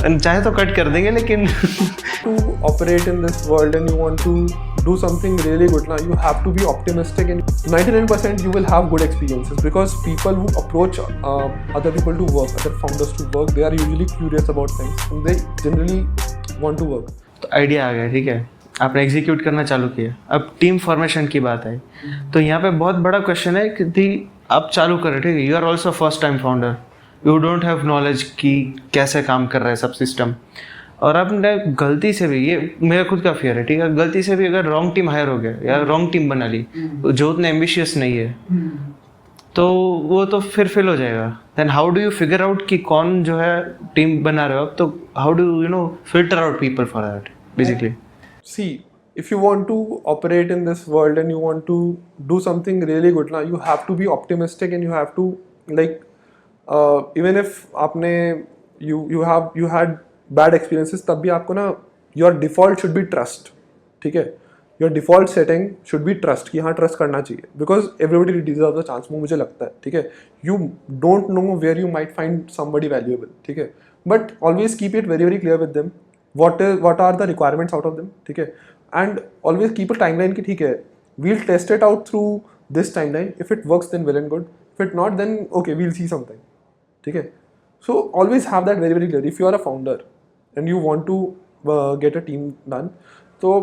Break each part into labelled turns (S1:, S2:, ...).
S1: चाहे तो कट कर देंगे लेकिन
S2: to operate in this world and you want to do something really good now, you have to be optimistic, and 99% you will have good experiences because people who approach other people to work, other founders to work, they are usually curious about things and they generally want to work.
S1: तो idea आ गया, ठीक है, आपने execute करना चालू किया, अब team formation की बात आई तो यहाँ पे बहुत बड़ा क्वेश्चन है कि आप चालू करें, ठीक है, you are also first time founder, you don't have knowledge कि कैसे काम कर रहा है सब सिस्टम, और आपने गलती से भी, ये मेरा खुद का फियर है, ठीक है, गलती से भी अगर रॉन्ग टीम हायर हो गया या रॉन्ग टीम बना ली जो उतने एम्बिशियस नहीं है तो वो तो फिर फेल हो जाएगा. Then how do you figure out कि कौन जो है टीम बना रहे हो आप, तो how do you know filter out people for that basically.
S2: See, if you want to operate in this world and you want to do something really good now, you have to be optimistic and you have to like even if आपने you had bad experiences, तब भी आपको ना your default should be trust, ठीक है, your default setting should be trust कि हाँ trust करना चाहिए because everybody deserves a chance, वो मुझे लगता है, ठीक है, you don't know where you might find somebody valuable, ठीक है, but always keep it very very clear with them what are the requirements out of them, ठीक है, and always keep a timeline कि ठीक है, we'll test it out through this timeline, if it works then well and good, if it not then okay we'll see something, ठीक है. So always have that very very clear if you are a founder and you want to get a team done, so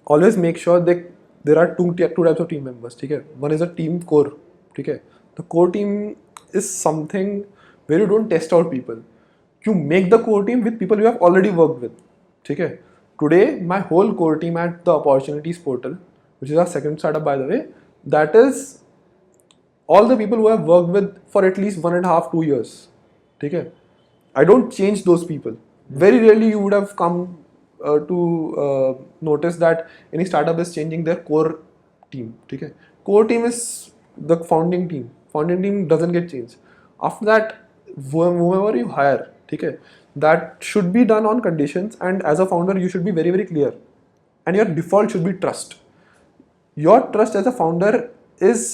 S2: always make sure that there are two types of team members, ठीक है. One is a team core, ठीक है, the core team is something where you don't test out people, you make the core team with people you have already worked with, ठीक है. Today my whole core team at the opportunities portal, which is our second startup by the way, that is all the people who have worked with for at least 1.5-2 years, ठीक है. I don't change those people. Very rarely you would have come to notice that any startup is changing their core team, ठीक है. Core team is the founding team. Founding team doesn't get changed. After that, whoever you hire, ठीक है, that should be done on conditions, and as a founder you should be very very clear, and your default should be trust. Your trust as a founder is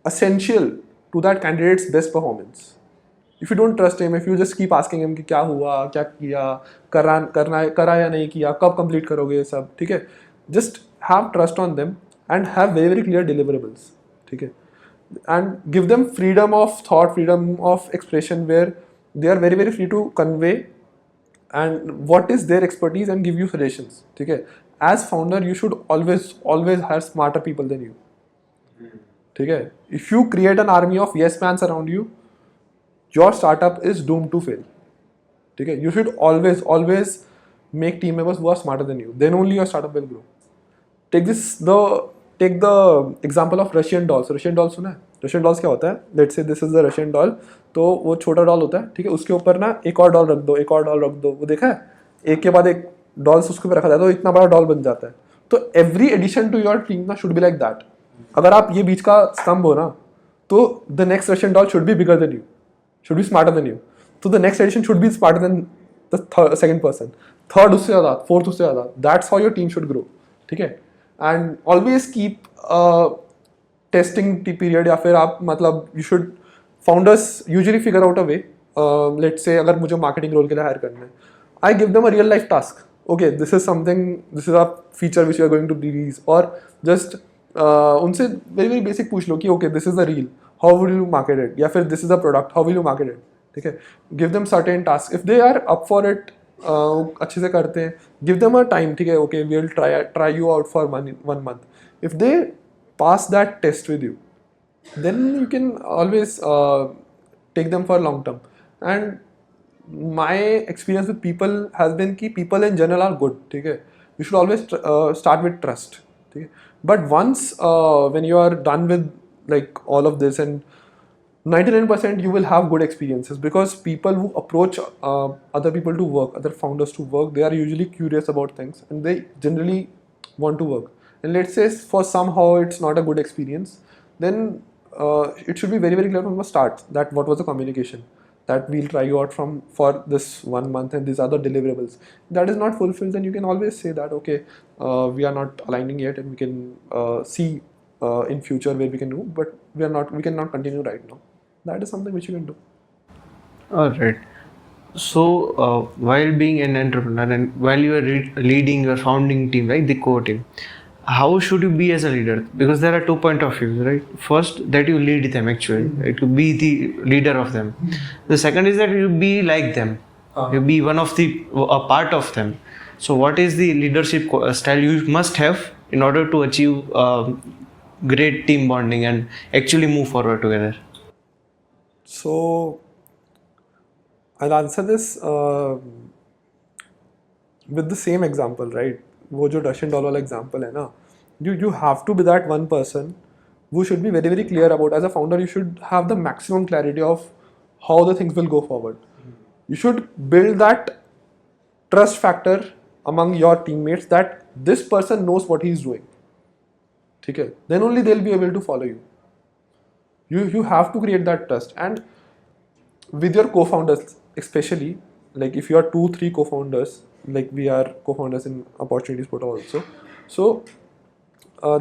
S2: essential to that candidate's best performance. If you don't trust him, if you just keep asking him कि क्या हुआ, क्या किया, करा या नहीं किया, कब complete करोगे ये सब, ठीक है, just have trust on them and have very very clear deliverables, ठीक है, and give them freedom of thought, freedom of expression, where they are very very free to convey and what is their expertise and give you suggestions, ठीक है. As founder you should always hire smarter people than you, ठीक है. If you create an army of yes mans around you, your startup is doomed to fail, ठीक है. You should always make team members who are smarter than you, then only your startup will grow. Take the example of Russian dolls. Russian dolls सुना है? Russian dolls क्या होता है? Let's say this is the Russian doll. तो वो छोटा doll होता है, ठीक है, उसके ऊपर ना एक और डॉल रख दो, एक और डॉल रख दो, वो देखा है, एक के बाद एक डॉल्स उसके ऊपर रखा जाता है तो इतना बड़ा डॉल बन जाता है. तो every addition to your team ना शुड बी लाइक दैट. अगर आप ये बीच का स्तंभ हो ना तो the next Russian doll should be bigger than you, should be smarter than you. तो the next addition should be smarter than the second person, third उससे ज़्यादा, फोर्थ उससे ज़्यादा. That's how your team should grow, ठीक है. And always keep testing period, या फिर आप मतलब you should, founders usually figure out a way. Let's say अगर मुझे marketing role के लिए hire करना है, I give them a real life task. Okay, this is a feature which you are going to release, or just उनसे very very basic पूछ लो कि okay this is the reel, how will you market it, या फिर this is the product, how will you market it, ठीक है. Give them certain tasks. If they are up for it, अच्छे से करते हैं, give them a time, ठीक है, okay we will try you out for 1 month. If they pass that test with you, then you can always take them for long term. And my experience with people has been कि people in general are good, ठीक है. You should always start with trust, ठीक है. But once when you are done with like all of this, and 99% you will have good experiences because people who approach other people to work, other founders to work, they are usually curious about things and they generally want to work. And let's say for somehow it's not a good experience, then it should be very very clear from the start that what was the communication, that we'll try you out for this 1 month and these are the deliverables. That is not fulfilled, then you can always say that okay we are not aligning yet and we can see in future where we can do, but we cannot continue right now. That is something which you can do.
S1: Alright. So, while being an entrepreneur and while you are leading your founding team, right, the core team, how should you be as a leader? Because there are 2 point of views, right? First, that you lead them actually, right? To be the leader of them. The second is that you be like them, you be one of the a part of them. So, what is the leadership style you must have in order to achieve great team bonding and actually move forward together?
S2: So I'll answer this with the same example, right? वो जो Russian doll वाला example है ना, you have to be that one person who should be very clear about. As a founder, you should have the maximum clarity of how the things will go forward. You should build that trust factor among your teammates that this person knows what he's doing. ठीक है? Then only they'll be able to follow you. You have to create that trust, and with your co-founders especially, like if you are 2-3 co-founders, like we are co-founders in Opportunities Portal also, so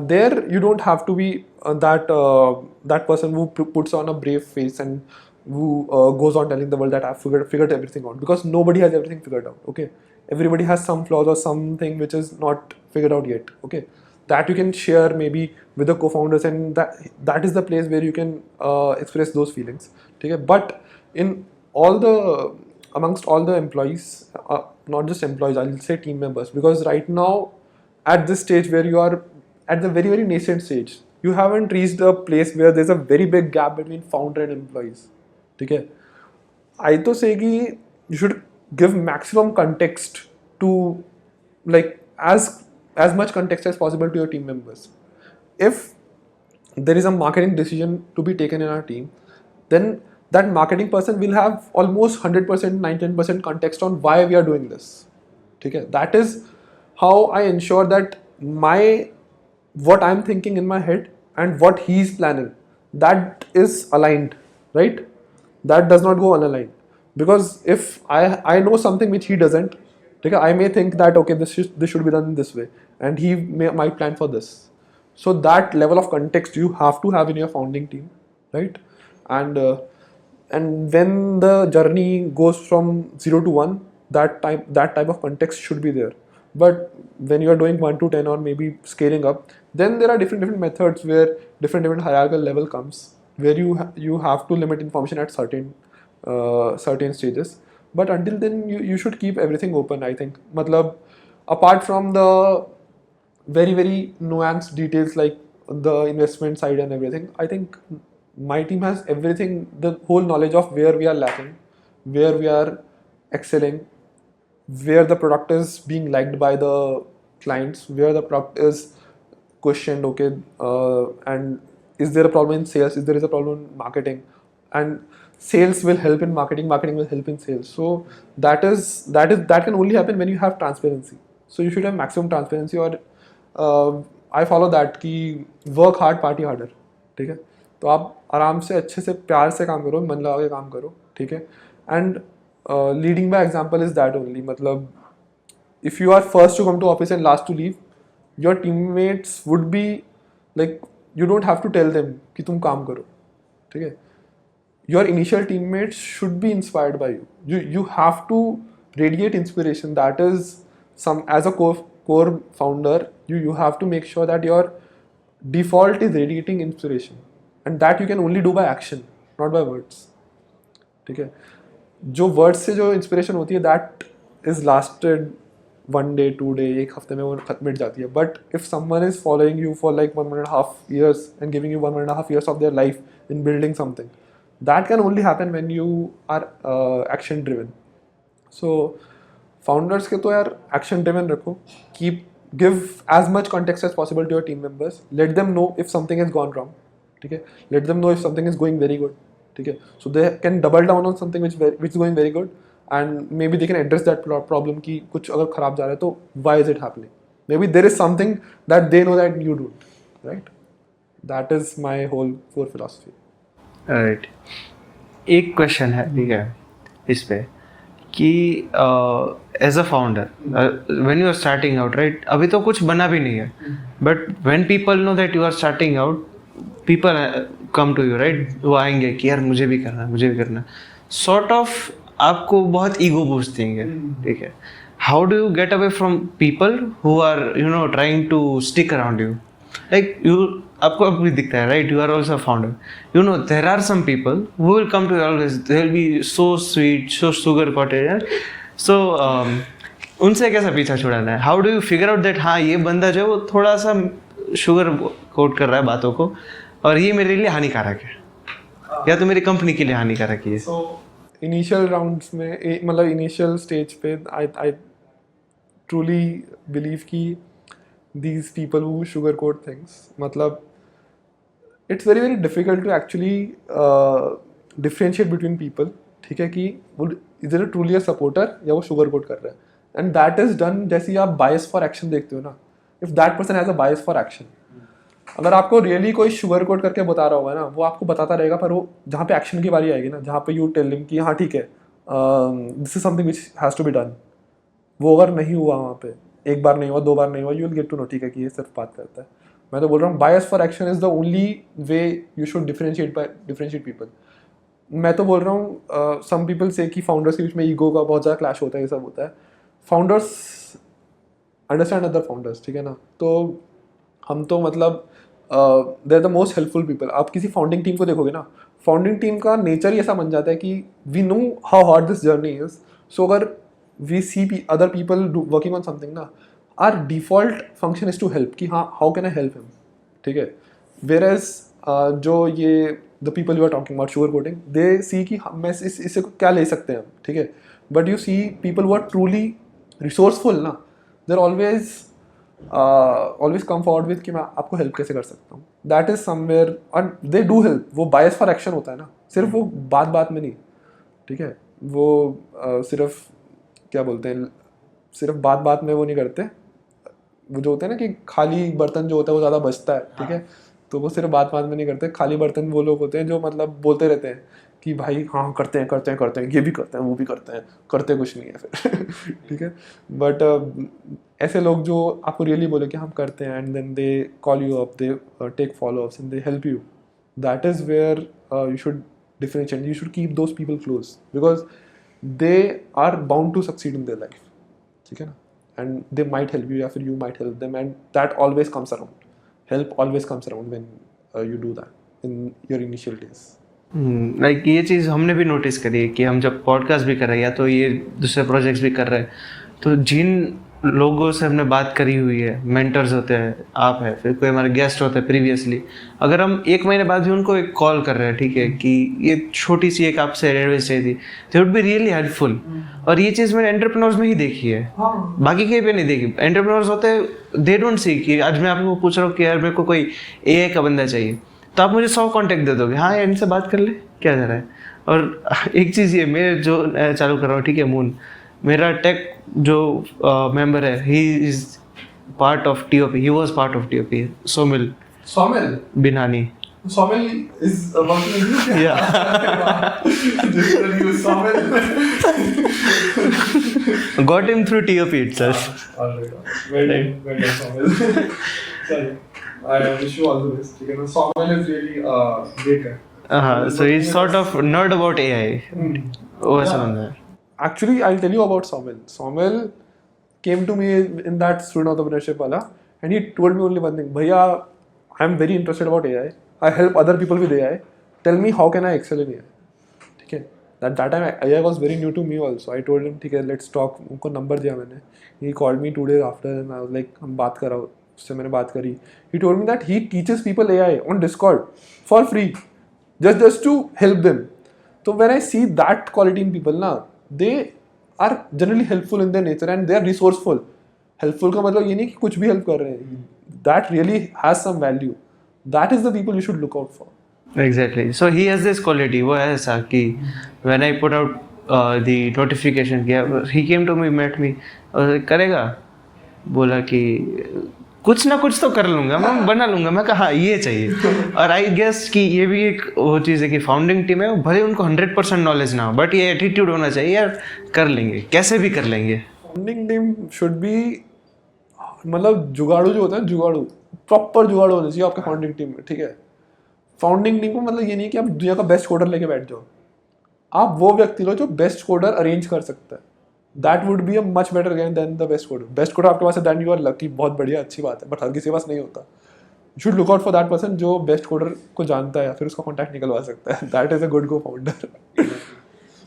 S2: there you don't have to be that person who puts on a brave face and who goes on telling the world that I've figured everything out, because nobody has everything figured out. Okay, everybody has some flaws or something which is not figured out yet. Okay, that you can share maybe with the co-founders, and that is the place where you can express those feelings. Okay, but in amongst all the employees, not just employees, I'll say team members, because right now at this stage where you are at the very nascent stage, you haven't reached a place where there's a very big gap between founder and employees. Okay, I to say कि you should give maximum context to, like, as much context as possible to your team members. If there is a marketing decision to be taken in our team, then that marketing person will have almost 100%, 99% context on why we are doing this. Okay, that is how I ensure that what I'm thinking in my head and what he's planning, that is aligned, right? That does not go unaligned. Because if I know something which he doesn't, okay, I may think that okay, this should be done this way, and he might plan for this. So that level of context you have to have in your founding team, right? And when the journey goes from 0 to 1, that type of context should be there. But when you are doing 1 to 10 or maybe scaling up, then there are different methods where different hierarchical level comes, where you have to limit information at certain stages. But until then, you should keep everything open, I think. Matlab, apart from the very nuanced details like the investment side and everything, I think my team has everything, the whole knowledge of where we are lacking, where we are excelling, where the product is being liked by the clients, where the product is questioned, okay, and is there a problem in sales, is there is a problem in marketing, and sales will help in marketing will help in sales. So that can only happen when you have transparency. So you should have maximum transparency, or I follow that कि work hard, party harder. ठीक है, तो आप आराम से अच्छे से प्यार से काम करो, मन लगा के काम करो. ठीक है, and leading by example is that only. मतलब if you are first to come to office and last to leave, your teammates would be like, you don't have to tell them कि तुम काम करो. ठीक है, your initial teammates should be inspired by you. You have to radiate inspiration. That is as a core founder, you have to make sure that your default is radiating inspiration, and that you can only do by action, not by words. ठीक है, जो words से जो inspiration होती है, that is lasted 1 day, 2 day, एक हफ्ते में वो मिट जाती है. But if someone is following you for like 1.5 years and giving you 1.5 years of their life in building something, that can only happen when you are action driven. So founders के तो यार action driven रखो. Give as much context as possible to your team members. Let them know if something has gone wrong. ठीक है, let them know if something is going very good. ठीक है, so they can double down on something which is going very good, and maybe they can address that problem कि कुछ अगर खराब जा रहा है तो why is it happening? Maybe there is something that they know that you don't, right? That is my whole core philosophy.
S1: Right, एक question है, ठीक है, इस पे कि as a founder when you are starting out, right, अभी तो कुछ बना भी नहीं है, but when people know that you are starting out, people come to you, right, वो आएंगे कि यार मुझे भी करना है. सॉर्ट ऑफ आपको बहुत ईगो बूस्ट देंगे, ठीक है. How do you get away from people who are trying to stick around you, like you, आपको अब भी दिखता है, right? You are also founder, there are some people who will come to always, they will be so sweet, so sugar coated. So उनसे कैसा पीछा छुड़ाना है? How do you figure out that हाँ ये बंदा जो है वो थोड़ा सा शुगर कोट कर रहा है बातों को, और ये मेरे लिए हानिकारक है या तो मेरी कंपनी के लिए हानिकारक है.
S2: सो इनिशियल राउंड्स में मतलब इनिशियल स्टेज पे आई ट्रूली बिलीव कि these people who sugarcoat things, मतलब it's very very difficult to actually differentiate between people, ठीक है, कि वो is it truly a supporter या वो sugarcoat कर रहा है. And that is done जैसे आप bias for action देखते हो ना, if that person has a bias for action, अगर आपको रियली कोई sugarcoat करके बता रहा होगा ना, वो आपको बताता रहेगा, पर वो जहाँ पे एक्शन की बारी आएगी ना, जहाँ पे you tell him कि हाँ ठीक है this is something which has to be done, वो अगर नहीं हुआ वहाँ पे, एक बार नहीं हुआ, दो बार नहीं हुआ, you will get to know, ठीक है, कि ये सिर्फ बात करता है. मैं तो बोल रहा हूँ bias for action is the only way you should differentiate people. मैं तो बोल रहा हूँ सम पीपल से कि फाउंडर्स के बीच में ईगो का बहुत ज़्यादा क्लैश होता है, ये सब होता है. फाउंडर्स अंडरस्टैंड अदर फाउंडर्स, ठीक है ना. तो हम तो मतलब they are the most helpful people. आप किसी फाउंडिंग टीम को देखोगे ना, फाउंडिंग टीम का नेचर ही ऐसा बन जाता है कि we know how hard this journey is. So अगर we see other people working on something ना, our default function is to help, कि हाँ how can I help him, ठीक है. whereas जो ये the people you are talking about sugar coating, they see कि मैं इससे क्या ले सकते हैं हम, ठीक है. but you see people who are truly resourceful ना, they're always come forward with कि मैं आपको help कैसे कर सकता हूँ. that is somewhere and they do help. वो bias for action होता है ना, सिर्फ वो बात में नहीं, ठीक है. वो सिर्फ क्या बोलते हैं, सिर्फ बात में वो नहीं करते. वो जो होते हैं ना कि खाली बर्तन जो होता है वो ज़्यादा बचता है, ठीक है. तो वो सिर्फ बात में नहीं करते. खाली बर्तन वो लोग होते हैं जो मतलब बोलते रहते हैं कि भाई हाँ करते हैं, ये भी करते हैं, वो भी करते हैं, करते कुछ नहीं है फिर ठीक है. बट ऐसे लोग जो आपको रियली बोले कि हम करते हैं, and then they call you up, they take follow ups and they help you, that is where you should differentiate. You should keep those people close because they are bound to succeed in their life, ठीक है ना. and they might help you या फिर you might help them, and that always comes around. help always comes around when you do that in your initial days.
S1: Like ये चीज़ हमने भी notice करी है कि हम जब पॉडकास्ट भी कर रहे हैं या तो ये दूसरे प्रोजेक्ट्स भी कर रहे हैं, तो जिन लोगों से हमने बात करी हुई है, मेंटर्स होते हैं, आप है, फिर कोई हमारे गेस्ट होते हैं प्रीवियसली, अगर हम 1 महीने बाद भी उनको एक कॉल कर रहे हैं, ठीक है, कि ये छोटी सी एक आपसे एडवाइस चाहिए थी, they would be really helpful. और ये चीज़ मैंने एंटरप्रेन्योर्स में ही देखी है, बाकी कहीं पे नहीं देखी. एंटरप्रेन्योर्स होते हैं, दे डोंट सी कि आज मैं आपको पूछ रहा हूँ कि यार मेरे को कोई AI का बंदा चाहिए, तो आप मुझे 100 कॉन्टैक्ट दे दोगे, हाँ इनसे बात कर ले, क्या जा रहा है. और एक चीज़ ये मैं जो चालू कर रहा हूँ, ठीक है, मून, मेरा टेक जो मेंबर है, he is part of TOP, he was part of TOP, Somil Binani.
S2: Somil is working with you?
S1: Yeah.
S2: Just use Somil.
S1: Got him through TOP itself.
S2: Alright. Well done, Somil. Sorry. I wish you all the best. ठीक है ना, Somil is really great guy.
S1: So he's sort of nerd about AI. वो ऐसा बंदा है.
S2: Actually, I'll tell you about Somil. Somil came to me in that student entrepreneurship wala, and he told me only one thing. Bhaiya, I'm very interested about AI. I help other people with AI. Tell me how can I excel in AI? ठीक है. That time AI was very new to me also. I told him ठीक है, let's talk. उनको number दिया मैंने. He called me 2 days after and I was like हम बात करा, उससे मैंने बात करी. He told me that he teaches people AI on Discord for free, just to help them. So when I see that quality in people ना, they are generally helpful in their nature and they are resourceful. Helpful का मतलब ये नहीं कि कुछ भी help कर रहे हैं. That really has some value. That is the people you should look out for.
S1: Exactly. So he has this quality. वो है ऐसा कि when I put out the notification किया, he came to me, met me, और करेगा, बोला कि कुछ ना कुछ तो कर लूँगा, मैं बना लूँगा. मैं कहा ये चाहिए. और आई गेस कि ये भी एक वो चीज़ है कि फाउंडिंग टीम है, भले उनको 100% नॉलेज ना हो, बट ये एटीट्यूड होना चाहिए यार, कर लेंगे, कैसे भी कर लेंगे.
S2: फाउंडिंग टीम शुड बी, मतलब जुगाड़ू जो होता है, जुगाड़ू, प्रॉपर जुगाड़ू होना चाहिए आपके फाउंडिंग टीम में, ठीक है. फाउंडिंग टीम को मतलब ये नहीं कि आप दुनिया का बेस्ट कोडर लेके बैठ जाओ. आप वो व्यक्ति लो जो बेस्ट कोडर अरेंज कर सकता है. That would be a much better game than the best coder. Best coder आपके पास है, देन यू आर लकी, बहुत बढ़िया, अच्छी बात है, बट हर किसी के पास नहीं होता. You should look out for that person जो बेस्ट कोडर को जानता है या फिर उसका कॉन्टैक्ट निकलवा सकता है. That is a good go founder.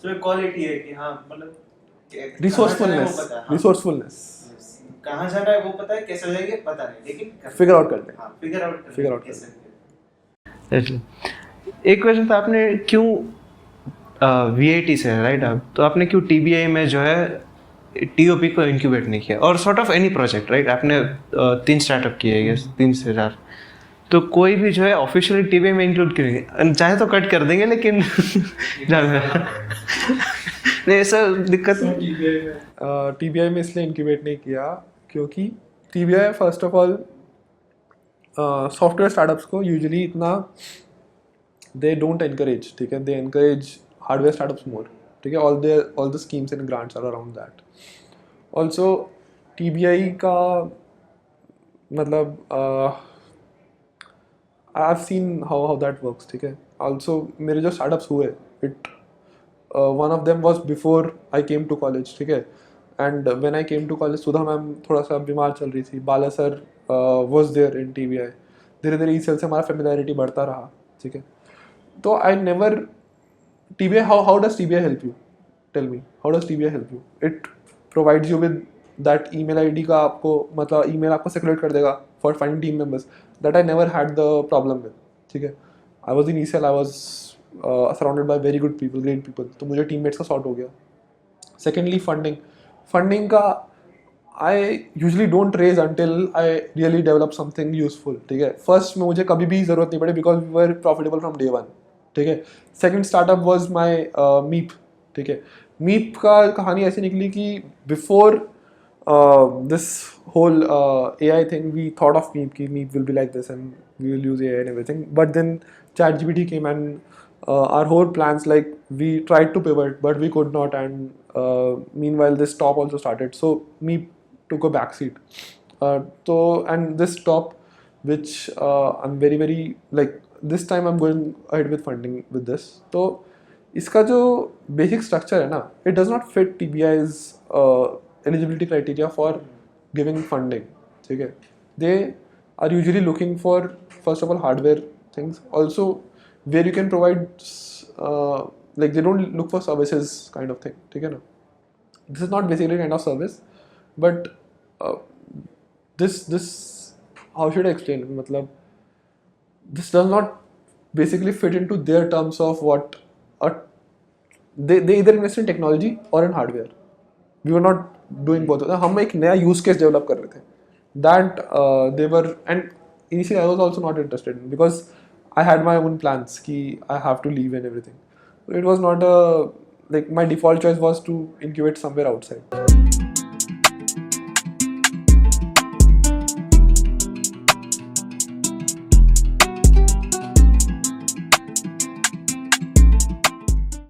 S1: तो एक क्वालिटी है कि हाँ मतलब
S2: रिसोर्सफुलनेस
S1: कहाँ जाना है वो पता है, कैसे जाएंगे पता नहीं, लेकिन
S2: फिगर आउट करते हैं.
S1: हाँ फिगर आउट
S2: Figure out
S1: एक क्वेश्चन था, आपने क्यों वीआईटी से राइट आप, तो आपने क्यों टीबीआई में जो है टीओपी को इंक्यूबेट नहीं किया, और sort of any project right, आपने 3 स्टार्टअप किए है, 3 से 4, तो कोई भी जो है ऑफिशियली टीबीआई में इंक्लूड करेंगे, चाहे तो कट कर देंगे लेकिन नहीं ऐसा दिक्कत नहीं.
S2: टीबीआई में इसलिए इंक्यूबेट नहीं किया क्योंकि TBI first of all software startups को यूजुअली इतना दे डोंट एनकरेज. ठीक है, they encourage hardware startups more. ठीक है, all the schemes and grants are around that. Also TBI का मतलब I have seen how that works. ठीक है, ऑल्सो मेरे जो स्टार्टअप्स हुए, it one of them was before I came to college. ठीक है, and when I came to college Sudha ma'am थोड़ा सा बीमार चल रही थी, Bala sir was there in TBI. धीरे धीरे ई सेल से हमारा फेमिलियरिटी बढ़ता रहा. ठीक है, तो I never TBI, how does TBI help you? Tell me, how does TBI help you? It provides you with that email ID का आपको मतलब email आपको circulate कर देगा for finding team members. That I never had the problem with. ठीक है, I was in ECL, I was surrounded by very good people, great people. तो मुझे teammates का sort हो गया. Secondly, funding का I usually don't raise until I really develop something useful. ठीक है, first में मुझे कभी भी ज़रूरत नहीं पड़ी because we were profitable from day one. ठीक है, second startup was my Meep. ठीक है, मीप का कहानी ऐसी निकली कि before this whole AI thing we thought of Meep की Meep will be like this and we will use AI and everything, but then ChatGPT came and our whole plans, like we tried to pivot but we could not, and meanwhile this top also started, so Meep took a backseat. And this top, which I'm very like this time I'm going ahead with funding with this. तो इसका जो basic structure है ना, it does not fit TBI's eligibility criteria for giving funding. ठीक है, they are usually looking for first of all hardware things, also where you can provide like they don't look for services kind of thing. ठीक है ना, this is not basically kind of service, but this how should I explain, मतलब this does not basically fit into their terms of what they either invest in technology or in hardware. We were not doing both. हम एक नया use case develop कर रहे थे, that they were, and initially I was also not interested in because I had my own plans कि I have to leave and everything. So it was not a, like my default choice was to incubate somewhere outside.